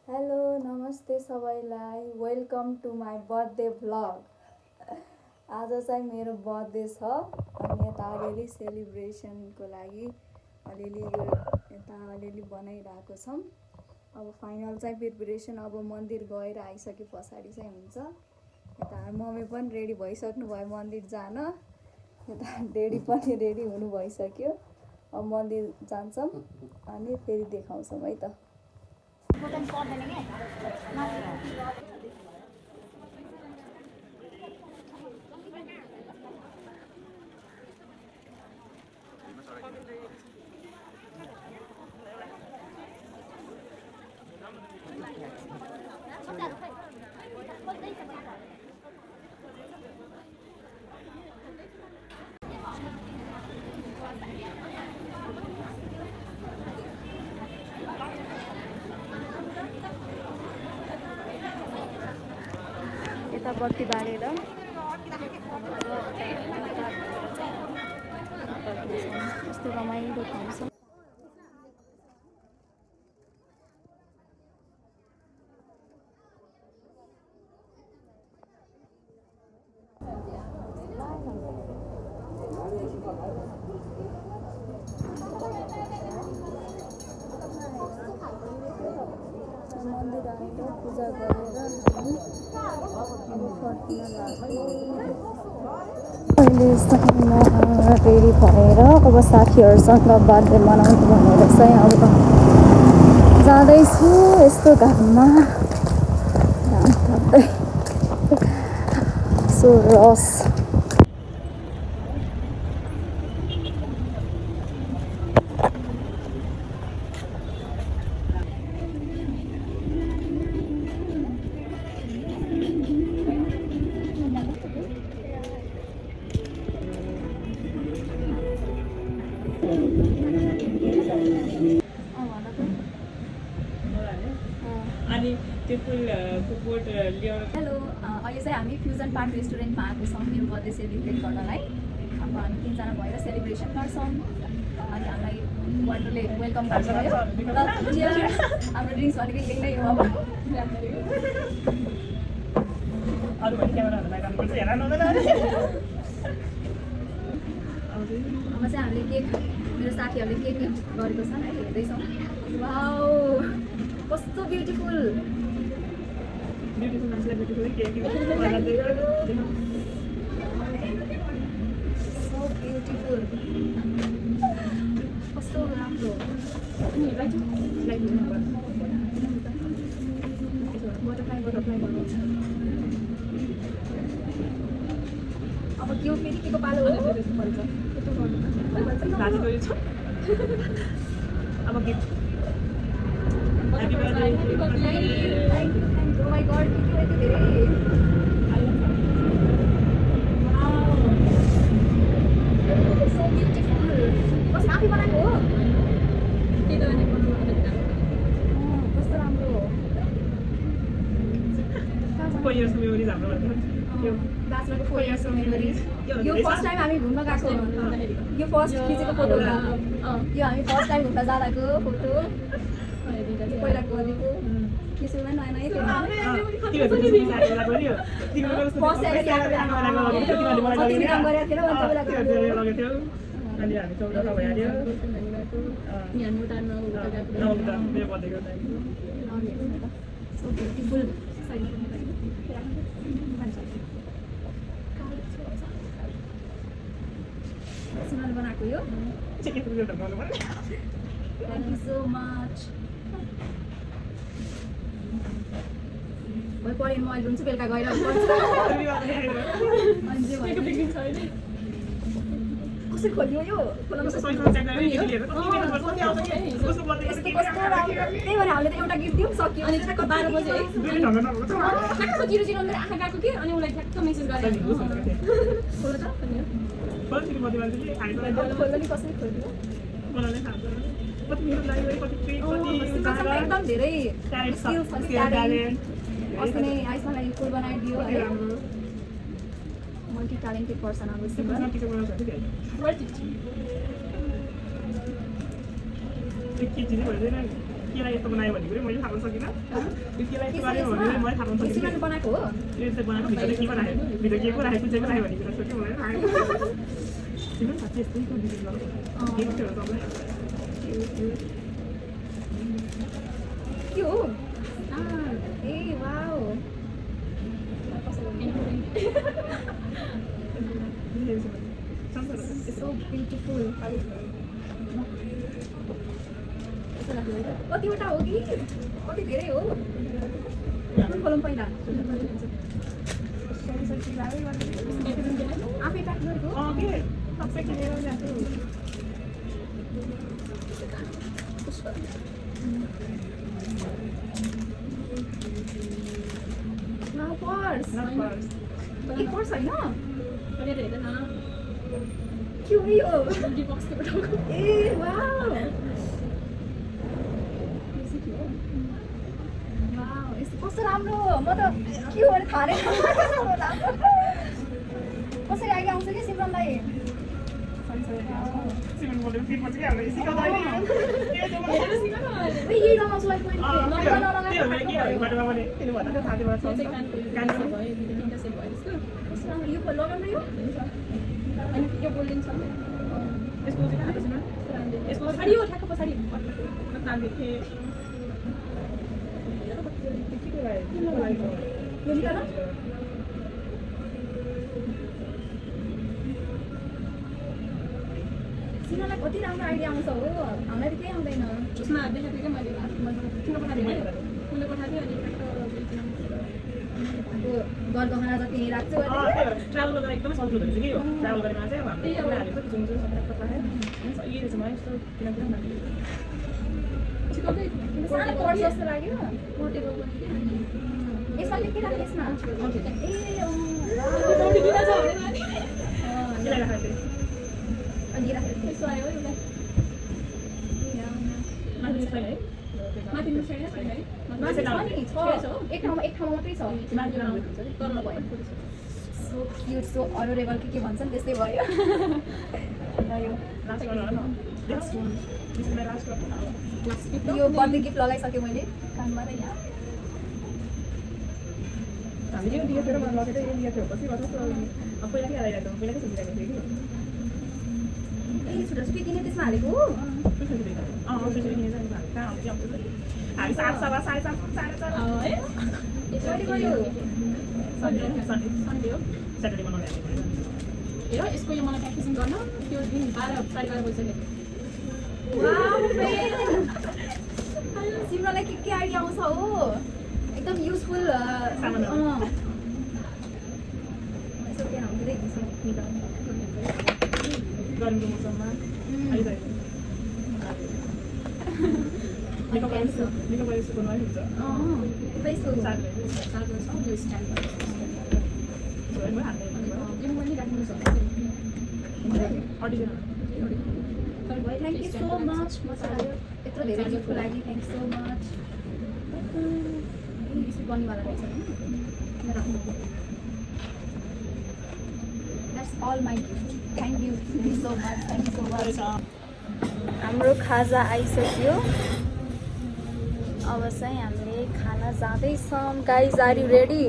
Hello नमस्ते सबैलाई welcome to my birthday vlog. आज चाहिँ मेरो बर्थडे छ अनि यता अलिअलि सेलिब्रेसनको लागि अलिअलि बनाइरहेको छौँ। अब फाइनल चाहिँ प्रिपरेसन अब मन्दिर गएर आइसके पछाडि चाहिँ हुन्छ। यता मम्मी पनि रेडी भइसक्नु भयो मन्दिर जान, यता ड्याडी पनि रेडी हुनु भइसक्यो। अब मन्दिर जान्छौँ अनि फेरि देखाउँछौँ है त। यता बत्ती बालेर यस्तो रमाइलो ठाउँ छ। मन्दिर आएर पूजा गरेर हामी फर्किन लाग्यो। अहिले रेडी भएर अब साथीहरूसँग बर्थडे मनाउनु भनेर चाहिँ अब जाँदैछु। यस्तो घाममा घाम थाप्दै सो रस हेलो, अहिले चाहिँ हामी फ्युजन पार्क रेस्टुरेन्टमा आएको छौँ मेरो बर्थडे सेलिब्रेट गर्नलाई। अब हामी तिनजना भएर सेलिब्रेसन गर्छौँ अनि हामीलाई वाटरले वेलकम गर्नुभयो। हाम्रो ड्रिङ्क्स भनेको यही नै हो। अब चाहिँ हामीले केक मेरो साथीहरूले केक गरेको छन्, अहिले हेर्दैछौँ। वाउ कस्तो ब्युटिफुल सो ब्युटिफुल कस्तो राम्रो बटरफ्लाई गर्नु। अब के हो फेरि के को पालो हो? अब gift Oh my god, thank you very Wow, so beautiful. Mas mafi बनाएको हो? कस्तो राम्रो हो। 4 years memories हाम्रो ब्याचलरको 4 years memories। यो फर्स्ट टाइम हामी घुम्न गएको हो। यो फर्स्ट खिचेको फोटो हो। यो हामी फर्स्ट टाइम घुम्न जाँदाको फोटो। पहिला गरेको त्यसैमा नयाँ नयाँ थियो। फर्स्ट टाइम काम गरेको थियो अनि हामी 14 भइहाल्यो। सो ब्युटिफुल सुनल बनाएको यो। Thank you so much. भइ पऱ्यो म अहिले रुन्छु बेलुका गएर कसरी खोल्यो यो? त्यही भएर हामीले त एउटा गिफ्ट दिउँ सक्यो अनि 12 बजे 00 आँखा गएको कि अनि उसलाई ठ्याक्क मेसेज गरेर खोल्नु त खोल्नु नि कसरी खोल्यो? एकदम धेरै अस्ति नै आइसमालाई फुल बनाइदियो है। मल्टी ट्यालेन्टेड पर्सन अब एक चीज भइदैन केलाई यस्तो बनायो भने पनि मैले थाहा पाउन सकिनँ यो केलाई यस्तो गर्यो भने मैले थाहा पाउन सकिनँ सिमरनले बनाएको हो यो चाहिँ बनाएको भित्र के बनायो भित्र के पो राखेको चाहिँ बनायो भन्ने कुरा सोच्यो मलाई थाहा सिमरन साँच्चै यस्तै को भिडियो गर्नु गिफ्टहरू तपाईँ के हो ए वाउ so beautiful कतिवटा हो कि कति धेरै हो कुन खोलौँ पहिला आफै प्याक गरेको के सबै किनेर ल्याएको पर्स पर्स ए पर्स होइन के हो यो ए वाउ कस्तो राम्रो म त के हो भने थाहा नै कसरी आइडिया आउँछ कि सिमरनलाई सिमरन बोलेको फिर पछि के हामीले सिकाउँदा यही लगाउँछु अहिले यो लगाउनु यो अनि यो गोल्डन छ यसको पछाडि हो ठ्याक्क पछाडि यो निकाल सिमरनलाई कति राम्रो आइडिया आउँछ हो हामीलाई त केही आउँदैन उसमा देखाएको क्या मैले किन पठाएको उसले पठाएको अनि गरगहना जति राख्छु ट्राभल गर्दा एकदमै सजिलो हुन्छ कि यो ट्राभल गरेमा चाहिँ अब हामीले हालेको जुन जुन सबै पठायो यही रहेछ मलाई यस्तो किनकिन सानो पर्स जस्तो लाग्यो पोर्टेबल पनि यसमा के राख्ने यसमा ए किन राखेको अनि राखेको यसो आयो उसलाई माथि छैन है माथि छैन है माथि छ नि छ एक ठाउँमा मात्रै छ माथि राम्रो हुन्छ नि गर्नु भयो सो क्युट सो अडोरेबल के भन्छन् त्यस्तै भयो यो लास्ट गर्नु होला last one this is my last one यो बर्थडे गिफ्ट लगाइसकेँ मैले कानमा र यहाँ हामीले यो दिएको थियो र मलाई लगेर यो दिएको थियो पछि गर्दा अब पहिला के हालिरहेको थियो पहिला के सोचिरहेको थियो कि ए छुट्टा छुट्टी किने त्यसमा हालेको हो हामी 7 सवा 7:30 है कति गयो सन्डे हो स्याटरडे बनाउने हेर यसको यो मलाई प्र्याक्टिसिङ गर्न त्यो दिन 12:30 बजिसक्यो सिमरनलाई के आइडिया आउँछ हो एकदम युजफुल गर्मीको मौसममा आइरहेको निको गरेर सुको नआइ हुन्छ यो स्ट्यान्ड हाल्दै यो पनि राख्नु सक्छ original thank you so much मजा आयो यत्रो धेरै गिफ्टको लागि thank you so much receive गर्नेवाला रहेछ that's all my gift thank you so much thank you so much हाम्रो खाजा आइसक्यो अब चाहिँ हामीले खाना जाँदैछौँ गाइज आर यु रेडी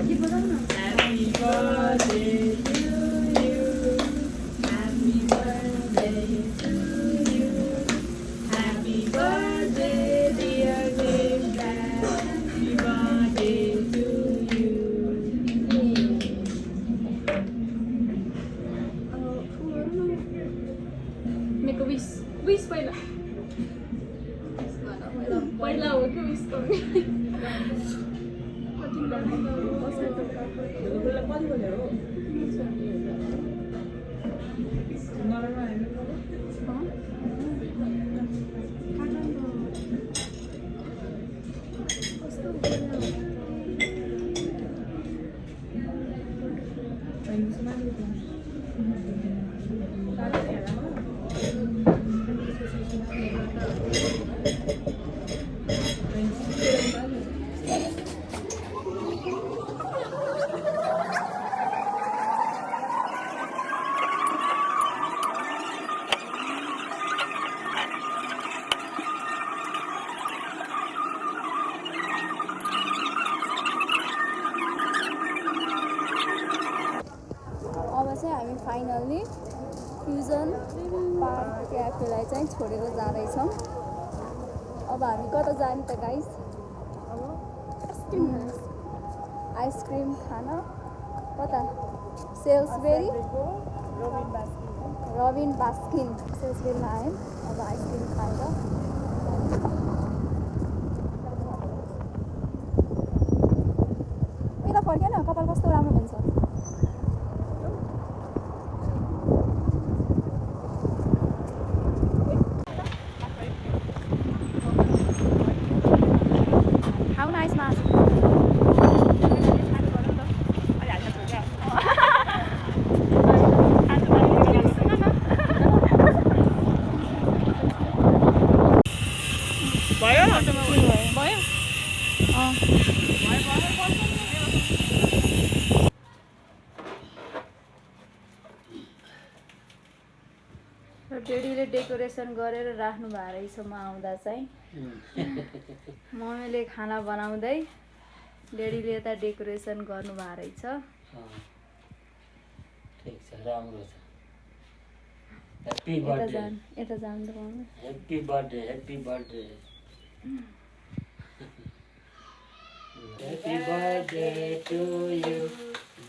गीत बजाउनु न Happy birthday to you. Happy birthday to you. Happy birthday, dear Dad. Happy birthday to you. Make a wish. Wish पहिला पहिला हो कि wish गर्ने चाहिँ हामी फाइनल्ली फ्युजन पार्क क्याफेलाई चाहिँ छोडेर जाँदैछौँ। अब हामी कता जाने त गाइस? आइसक्रिम खान कता? सेल्सबेरी रबिन बास्किन सेल्सबेरीमा आयौँ। अब आइसक्रिम खाएर यता फर्केन, कपाल कस्तो राम्रो हुन्छ। How nice, Mas. भयो भयो र डेडीले डेकोरेसन गरेर राख्नु भएको रहेछ। म आउँदा चाहिँ मम्मीले खाना बनाउँदै डेडीले यता डेकोरेसन गर्नु भएको रहेछ। ठिक छ, राम्रो छ। ह्याप्पी यता बर्थडे, जान यता जानु त mummy. Happy birthday, happy birthday, happy birthday to you.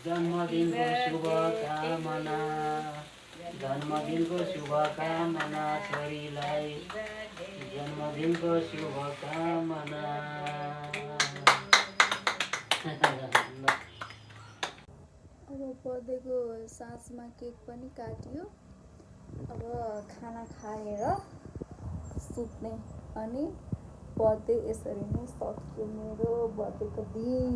जन्मदिनको शुभकामना, जन्मदिनको शुभकामना छोरीलाई, जन्मदिनको शुभकामना। अब बर्थडेको साँझमा केक पनि काटियो। अब खाना खाएर सुत्ने अनि बर्थडे यसरी नै सकियो मेरो बर्थडेको दिन।